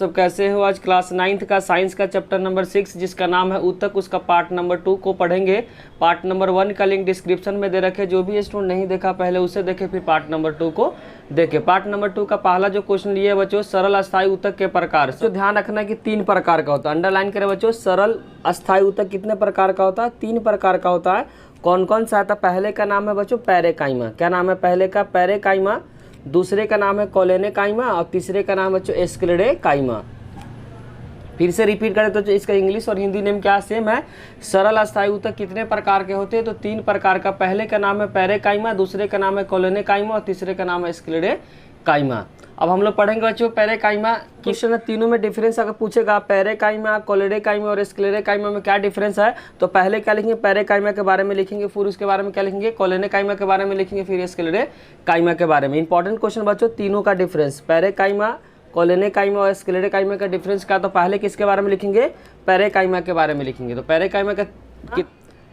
सब कैसे हो। आज क्लास 9th का साइंस का चैप्टर नंबर 6 जिसका नाम है ऊतक, उसका पार्ट नंबर 2 को पढ़ेंगे। पार्ट नंबर 1 का लिंक डिस्क्रिप्शन में दे रखे, जो भी स्टूडेंट नहीं देखा पहले उसे देखे, फिर पार्ट नंबर 2 को देखे। पार्ट नंबर 2 का पहला जो क्वेश्चन लिए बच्चों, सरल अस्थायी ऊतक के प्रकार। तो ध्यान रखना है कि 3 प्रकार का होता है। अंडरलाइन करें बच्चों, सरल अस्थायी ऊतक कितने प्रकार का होता है? 3 प्रकार का होता है। कौन कौन सा आता है? पहले का नाम है बच्चों पैरेकाइमा। क्या नाम है पहले का? पैरेकाइमा। दूसरे का नाम है कोलेनेकाइमा और तीसरे का नाम बच्चों एस्क्लेडेकाइमा। फिर से रिपीट करें तो इसका इंग्लिश और हिंदी नेम क्या सेम है। सरल अस्थायी ऊतक कितने प्रकार के होते हैं? तो 3 प्रकार का। पहले का नाम है पैरेकाइमा, दूसरे का नाम है कोलेनेकाइमा और तीसरे का नाम है एस्क्लेडेकाइमा। अब हम लोग पढ़ेंगे बच्चों पैरेकाइमा। क्वेश्चन तीनों में डिफरेंस अगर पूछेगा, पैरेकाइमा, कोलेनेकाइमा और एस्क्लेडेकाइमा में क्या डिफरेंस है, तो पहले क्या लिखेंगे? पैरेकाइमा के बारे में लिखेंगे, फिर उसके बारे में क्या लिखेंगे? कोलेनेकाइमा के बारे में लिखेंगे, फिर एस्क्लेडेकाइमा के बारे में। इंपॉर्टेंट क्वेश्चन बच्चों, तीनों का डिफरेंस, पैरेकाइमा, कोलेनेकाइमा और एस्क्लेडेकाइमा का डिफरेंस क्या? तो पहले किसके बारे में लिखेंगे? पैरेकाइमा के बारे में लिखेंगे। तो पैरेकाइमा का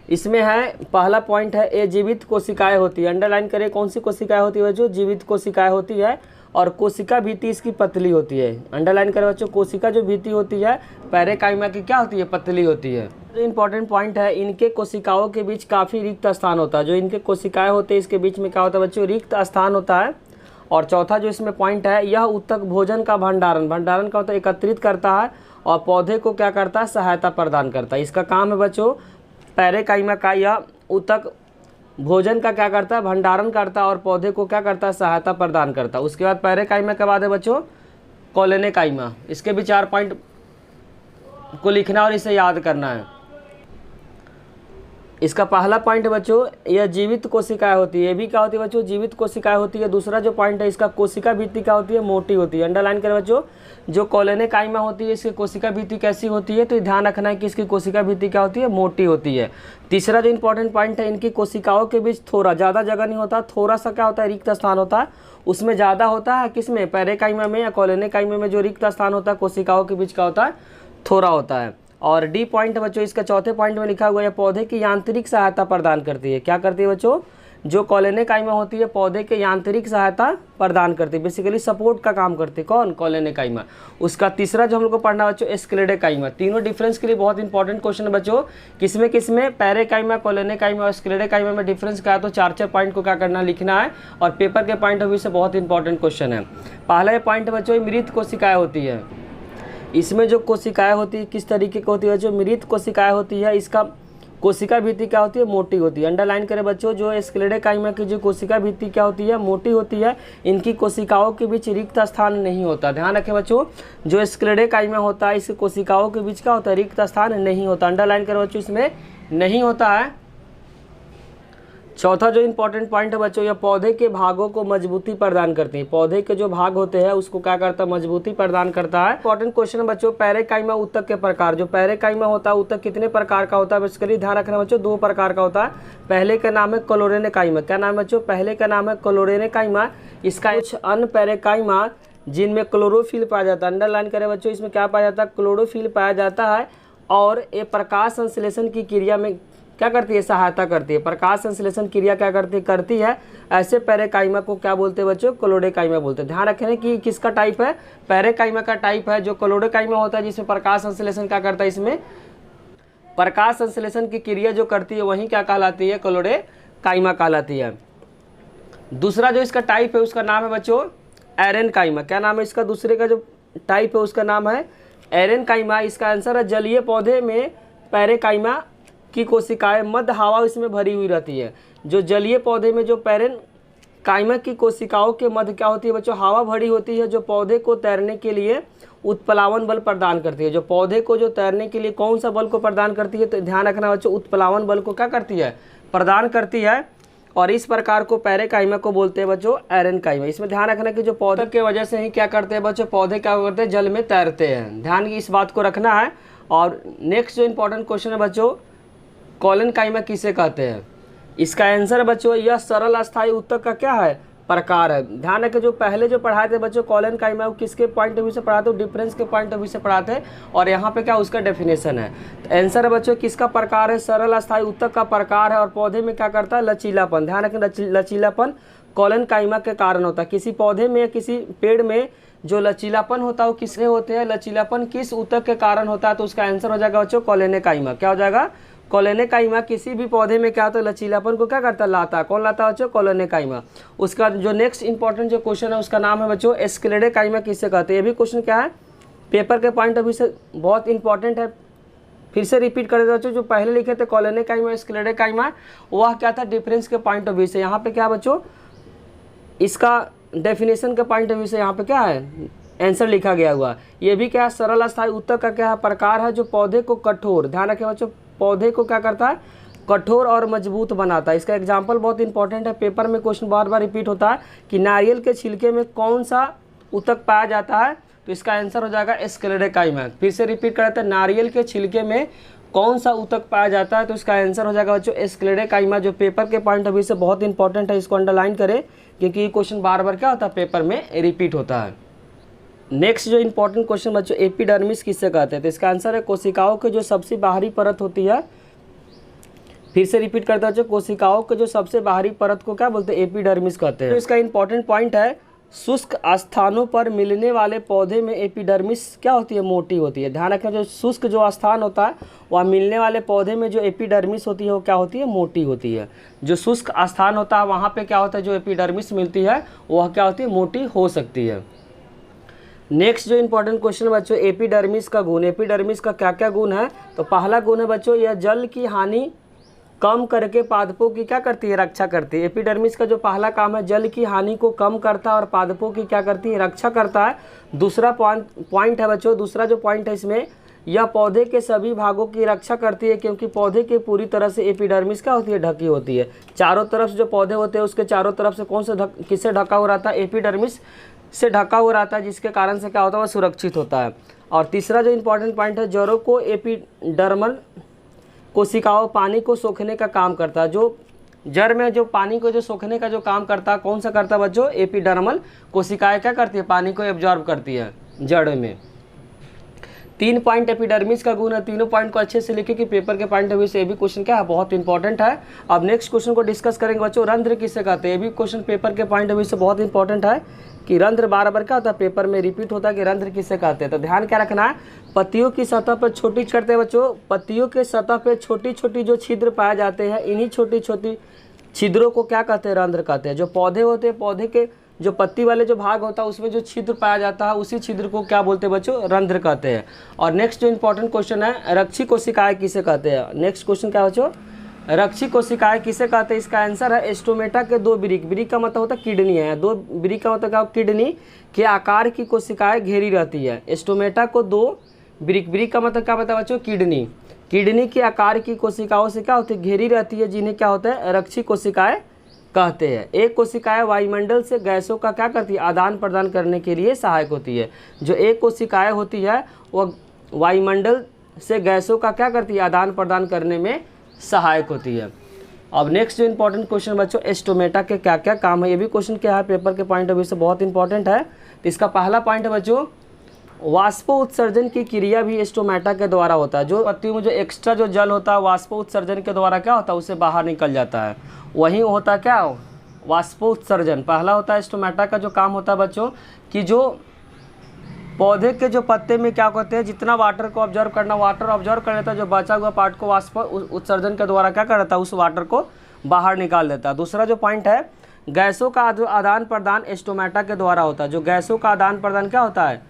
इसमें है, पहला पॉइंट है ए जीवित कोशिकाएं होती है। अंडरलाइन करें, कौन सी कोशिकाएं होती है? जो जीवित कोशिकाएं होती है और कोशिका भित्ति इसकी पतली होती है। अंडरलाइन करें बच्चों, कोशिका जो भित्ति होती है पैरेकाइमा की क्या होती है? पतली होती है। जो इंपॉर्टेंट पॉइंट है, इनके कोशिकाओं के बीच काफ़ी रिक्त स्थान होता है। जो इनके कोशिकाएं होते हैं इसके बीच में क्या होता है बच्चों? रिक्त स्थान होता है। और चौथा जो इसमें पॉइंट है, यह ऊतक भोजन का भंडारण का होता है, एकत्रित करता है और पौधे को क्या करता है? सहायता प्रदान करता है। इसका काम है बच्चों पैरेकाइमा का, यह ऊतक भोजन का क्या करता है? भंडारण करता है और पौधे को क्या करता है? सहायता प्रदान करता है। उसके बाद पैरेकाइमा के बाद है बच्चों कोलेनेकाइमा। इसके भी 4 पॉइंट को लिखना और इसे याद करना है। इसका पहला पॉइंट बच्चों, यह जीवित कोशिकाएं होती है। ये भी क्या होती है बच्चों? जीवित कोशिकाएं होती है। दूसरा जो पॉइंट है, इसका कोशिका भित्ति क्या होती है? मोटी होती है। अंडरलाइन करें बच्चों, जो कोलेनेकाइमा होती है इसकी कोशिका भित्ति कैसी होती है? तो ध्यान रखना है कि इसकी कोशिका भित्ति क्या होती है? मोटी होती है। तीसरा जो इंपॉर्टेंट पॉइंट है, इनकी कोशिकाओं के बीच थोड़ा ज़्यादा जगह नहीं होता, थोड़ा सा क्या होता है? रिक्त स्थान होता है। उसमें ज़्यादा होता है किसमें? पैरेकाइमा में या कोलेनेकाइमा में जो रिक्त स्थान होता है कोशिकाओं के बीच क्या होता है? थोड़ा होता है। और डी पॉइंट बच्चों, इसका चौथे पॉइंट में लिखा हुआ है, पौधे की यांत्रिक सहायता प्रदान करती है। क्या करती है बच्चों? जो कोलेनेकाइमा होती है पौधे के यांत्रिक सहायता प्रदान करती है, बेसिकली सपोर्ट का काम करती है। कौन? कोलेनेकाइमा। उसका तीसरा जो हम लोग को पढ़ना बच्चों, एस्क्लेडेकाइमा। तीनों डिफरेंस के लिए बहुत इंपॉर्टेंट क्वेश्चन है बच्चों। किसमें पैरेकाइमा, कोलेनेकाइमा और एस्क्लेडेकाइमा में डिफरेंस क्या है? तो 4 पॉइंट को क्या करना? लिखना है। और पेपर के पॉइंट ऑफ व्यू से बहुत इंपॉर्टेंट क्वेश्चन है। पहला पॉइंट बच्चों, मृत कोशिकाएं होती है। इसमें जो कोशिकाएं होती है किस तरीके की होती है? जो मृत कोशिकाएं होती है, इसका कोशिका भित्ति क्या होती है? मोटी होती है। अंडरलाइन करें बच्चों, जो एस्क्लेडेकाइमा की जो कोशिका भित्ति क्या होती है? मोटी होती है। इनकी कोशिकाओं के बीच रिक्त स्थान नहीं होता। ध्यान रखें बच्चों, जो एस्क्लेडेकाइमा होता है इस कोशिकाओं के बीच क्या होता है? रिक्त स्थान नहीं होता। अंडरलाइन करें बच्चों, इसमें नहीं होता है। चौथा जो इंपॉर्टेंट पॉइंट है बच्चों, यह पौधे के भागों को मजबूती प्रदान करती है। पौधे के जो भाग होते हैं उसको क्या करता है? मजबूती प्रदान करता है। इंपॉर्टेंट क्वेश्चन है बच्चों, पैरेकाइमा ऊतक के प्रकार। जो पैरेकाइमा होता है ऊतक कितने प्रकार का होता है? बेसिकली ध्यान रखना बच्चों, 2 प्रकार का होता है। पहले का नाम है क्लोरेनेकाइमा। क्या नाम है बच्चों? पहले का नाम है क्लोरेनेकाइमा। इसका कुछ अन्य पैरेकाइमा जिनमें क्लोरोफिल पाया जाता है। अंडरलाइन करें बच्चों, इसमें क्या पाया जाता है? क्लोरोफिल पाया जाता है। और ये प्रकाश संश्लेषण की क्रिया में क्या करती है? सहायता करती है। प्रकाश संश्लेषण क्रिया क्या करती है? ऐसे पैरेकाइमा को क्या बोलते हैं बच्चों? क्लोरेकाइमा बोलते हैं। ध्यान रखें कि किसका टाइप है? पैरेकाइमा का टाइप है जो क्लोरेकाइमा होता है, जिसमें प्रकाश संश्लेषण क्या करता है? इसमें प्रकाश संश्लेषण की क्रिया जो करती है वही क्या कहलाती है? क्लोरेकाइमा कहलाती है। दूसरा जो इसका टाइप है उसका नाम है बच्चों एरेनकाइमा। क्या नाम है इसका? दूसरे का जो टाइप है उसका नाम है एरेनकाइमा। इसका आंसर है जलीय पौधे में पैरेकाइमा की कोशिकाएं मध्य हवा इसमें भरी हुई रहती है। जो जलीय पौधे में जो पैरेकाइमा की कोशिकाओं के मध्य क्या होती है बच्चों? हवा भरी होती है, जो पौधे को तैरने के लिए उत्प्लावन बल प्रदान करती है। जो पौधे को जो तैरने के लिए कौन सा बल को प्रदान करती है? तो ध्यान रखना बच्चों, उत्प्लावन बल को क्या करती है? प्रदान करती है। और इस प्रकार को पैरेकाइमा को बोलते हैं बच्चों एरेनकाइमा। इसमें ध्यान रखना कि जो पौधे के वजह से ही क्या करते हैं बच्चों? पौधे क्या करते हैं? जल में तैरते हैं। ध्यान की इस बात को रखना है। और नेक्स्ट जो इंपॉर्टेंट क्वेश्चन है बच्चों, कोलेनेकाइमा किसे कहते हैं? इसका आंसर बच्चों, यह सरल अस्थायी ऊतक का क्या है? प्रकार है। ध्यान रखें, जो पहले जो पढ़ाए थे बच्चों कोलेनेकाइमा, किसके पॉइंट ऑफ व्यू से पढ़ाते? डिफरेंस के पॉइंट ऑफ व्यू से पढ़ाते हैं। और यहाँ पे क्या उसका डेफिनेशन है। तो आंसर है बच्चों, किसका प्रकार है? सरल अस्थायी ऊतक का प्रकार है। और पौधे में क्या करता है? लचीलापन। ध्यान रखें, लचीलापन कोलेनेकाइमा के कारण होता है। किसी पौधे में या किसी पेड़ में जो लचीलापन होता है वो किससे होते हैं, लचीलापन किस ऊतक के कारण होता है, तो उसका आंसर हो जाएगा बच्चों कोलेनेकाइमा। क्या हो जाएगा, कोलेनेकाइमा। किसी भी पौधे में क्या होता है, लचीलापन को क्या करता है, लाता है। कौन लाता है बच्चों, कोलेनेकाइमा। उसका जो नेक्स्ट इंपॉर्टेंट जो क्वेश्चन है उसका नाम है बच्चों एस्क्लेरोकाइमा किससे कहते हैं। ये भी क्वेश्चन क्या है, पेपर के पॉइंट ऑफ व्यू से बहुत इंपॉर्टेंट है। फिर से रिपीट कर देता बच्चों, जो पहले लिखे थे कोलेनेकाइमा स्क्लेरोकाइमा, वह क्या था डिफरेंस के पॉइंट ऑफ व्यू से। यहाँ पे क्या बच्चों, इसका डेफिनेशन के पॉइंट ऑफ व्यू से यहाँ पे क्या है आंसर लिखा गया हुआ। ये भी क्या है, सरल अस्थायी ऊतक का क्या है, प्रकार है जो पौधे को कठोर, ध्यान रखें बच्चों, पौधे को क्या करता है, कठोर और मजबूत बनाता है। इसका एग्जाम्पल बहुत इंपॉर्टेंट है, पेपर में क्वेश्चन बार बार रिपीट होता है कि नारियल के छिलके में कौन सा ऊतक पाया जाता है, तो इसका आंसर हो जाएगा स्क्लेरोकाइमा। फिर से रिपीट करते हैं, नारियल के छिलके में कौन सा ऊतक पाया जाता है, तो इसका आंसर हो जाएगा बच्चों स्क्लेरोकाइमा, जो पेपर के पॉइंट ऑफ व्यू से बहुत इंपॉर्टेंट है। इसको अंडरलाइन करें क्योंकि ये क्वेश्चन बार बार क्या होता है, पेपर में रिपीट होता है। नेक्स्ट जो इंपॉर्टेंट क्वेश्चन बच्चों एपिडर्मिस किससे कहते हैं, तो इसका आंसर है कोशिकाओं की जो सबसे बाहरी परत होती है। फिर से रिपीट करता है, कोशिकाओं के जो सबसे बाहरी परत को क्या बोलते हैं, एपिडर्मिस कहते हैं। तो इसका इंपॉर्टेंट पॉइंट है, शुष्क स्थानों पर मिलने वाले पौधे में एपिडर्मिस क्या होती है, मोटी होती है। ध्यान रखें, जो शुष्क जो स्थान होता है वह मिलने वाले पौधे में जो एपिडर्मिस होती है वो क्या होती है, मोटी होती है। जो शुष्क स्थान होता है वहाँ पे क्या होता है, जो एपिडर्मिस मिलती है वह क्या होती है, मोटी हो सकती है। नेक्स्ट जो इंपॉर्टेंट क्वेश्चन बच्चों एपिडर्मिस का गुण, एपिडर्मिस का क्या क्या गुण है, तो पहला गुण है बच्चों यह जल की हानि कम करके पादपों की क्या करती है, रक्षा करती है। एपिडर्मिस का जो पहला काम है जल की हानि को कम करता है और पादपों की क्या करती है, रक्षा करता है। दूसरा पॉइंट है बच्चों, दूसरा जो पॉइंट है इसमें, यह पौधे के सभी भागों की रक्षा करती है क्योंकि पौधे के पूरी तरह से एपिडर्मिस क्या होती है, ढकी होती है। चारों तरफ जो पौधे होते हैं उसके चारों तरफ से कौन से किससे ढका हुआ रहता है, एपिडर्मिस से ढका हुआ रहता है, जिसके कारण से क्या होता है, वह सुरक्षित होता है। और तीसरा जो इंपॉर्टेंट पॉइंट है, जड़ों को एपिडर्मल कोशिकाओं पानी को सोखने का काम करता है। जो जड़ में जो पानी को जो सोखने का जो काम करता है, कौन सा करता है बच्चों, एपिडर्मल कोशिकाएं क्या करती है, पानी को एब्जॉर्ब करती है जड़ में। 3 पॉइंट एपिडर्मिस का गुण है, तीनों पॉइंट को अच्छे से लिखे कि पेपर के पॉइंट ऑफ व्यू से ये भी क्वेश्चन क्या है, बहुत इंपॉर्टेंट है। अब नेक्स्ट क्वेश्चन को डिस्कस करेंगे बच्चों, रंध्र किसे कहते हैं। ये भी क्वेश्चन पेपर के पॉइंट ऑफ व्यू से बहुत इंपॉर्टेंट है कि रंध्र बार बार क्या होता है, पेपर में रिपीट होता है कि रंध्र किसे कहते हैं। तो ध्यान क्या रखना है, पत्तियों की सतह पर छोटी करते हैं बच्चों, पत्तियों के सतह पर छोटी छोटी जो छिद्र पाए जाते हैं, इन्हीं छोटी छोटी छिद्रों को क्या कहते हैं, रंध्र कहते हैं। जो पौधे होते हैं, पौधे के जो पत्ती वाले जो भाग होता है उसमें जो छिद्र पाया जाता है उसी छिद्र को क्या बोलते हैं बच्चों, रंध्र कहते हैं। और नेक्स्ट जो इंपॉर्टेंट क्वेश्चन है, रक्षी कोशिकाएं किसे कहते हैं। नेक्स्ट क्वेश्चन क्या बच्चों, रक्षी कोशिकाएं किसे कहते हैं। इसका आंसर है एस्टोमेटा के 2 ब्रिक, ब्रिक का मतलब होता है किडनी है, 2 ब्रिक का मतलब क्या, किडनी के आकार की कोशिकाएं घेरी रहती है। एस्टोमेटा को 2 ब्रिक, ब्रिक का मतलब क्या पता है बच्चों, किडनी, किडनी के आकार की कोशिकाओं से क्या होती है, घेरी रहती है, जिन्हें क्या होता है, रक्षी कोशिकाएं कहते हैं। एक कोशिकाएं वायुमंडल से गैसों का क्या करती है, आदान प्रदान करने के लिए सहायक होती है। जो एक कोशिकाएं होती है वह वायुमंडल से गैसों का क्या करती है, आदान प्रदान करने में सहायक होती है। अब नेक्स्ट जो इंपॉर्टेंट क्वेश्चन बच्चों एस्टोमेटा के क्या क्या काम है, ये भी क्वेश्चन क्या है, पेपर के पॉइंट ऑफ व्यू से बहुत इंपॉर्टेंट है। तो इसका पहला पॉइंट है बच्चों, वाष्प उत्सर्जन की क्रिया भी एस्टोमेटा के द्वारा होता है। जो पत्तियों में जो एक्स्ट्रा जो जल होता है वाष्प उत्सर्जन के द्वारा क्या होता है, उससे बाहर निकल जाता है, वही होता है क्या, वाष्प उत्सर्जन। पहला होता है एस्टोमेटा का जो काम होता है बच्चों कि जो पौधे के जो पत्ते में क्या करते हैं, जितना वाटर को ऑब्जर्व करना वाटर ऑब्जर्व कर लेता है, जो बचा हुआ पार्ट को वाष्प उत्सर्जन के द्वारा क्या कर देता है, उस वाटर को बाहर निकाल देता है। दूसरा जो पॉइंट है, गैसों का आदान प्रदान एस्टोमेटा के द्वारा होता है। जो गैसों का आदान प्रदान क्या होता है,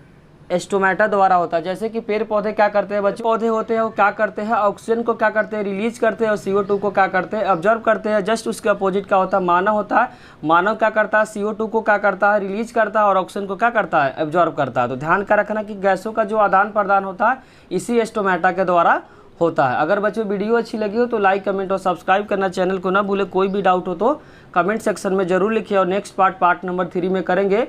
एस्टोमेटा द्वारा होता है। जैसे कि पेड़ पौधे क्या करते हैं बच्चों, पौधे होते हैं वो क्या करते हैं, ऑक्सीजन को क्या करते हैं, रिलीज करते हैं, और CO2 को क्या करते हैं, ऑब्जर्व करते हैं। जस्ट उसके अपोजिट क्या होता है, मानव होता है। मानव क्या करता है, CO2 को क्या करता है, रिलीज करता है, और ऑक्सीजन को क्या करता है, ऑब्जर्व करता है। तो ध्यान का रखना कि गैसों का जो आदान प्रदान होता है इसी एस्टोमेटा के द्वारा होता है। अगर बच्चों वीडियो अच्छी लगी हो तो लाइक, कमेंट और सब्सक्राइब करना चैनल को ना भूले। कोई भी डाउट हो तो कमेंट सेक्शन में जरूर लिखिए, और नेक्स्ट पार्ट नंबर 3 में करेंगे।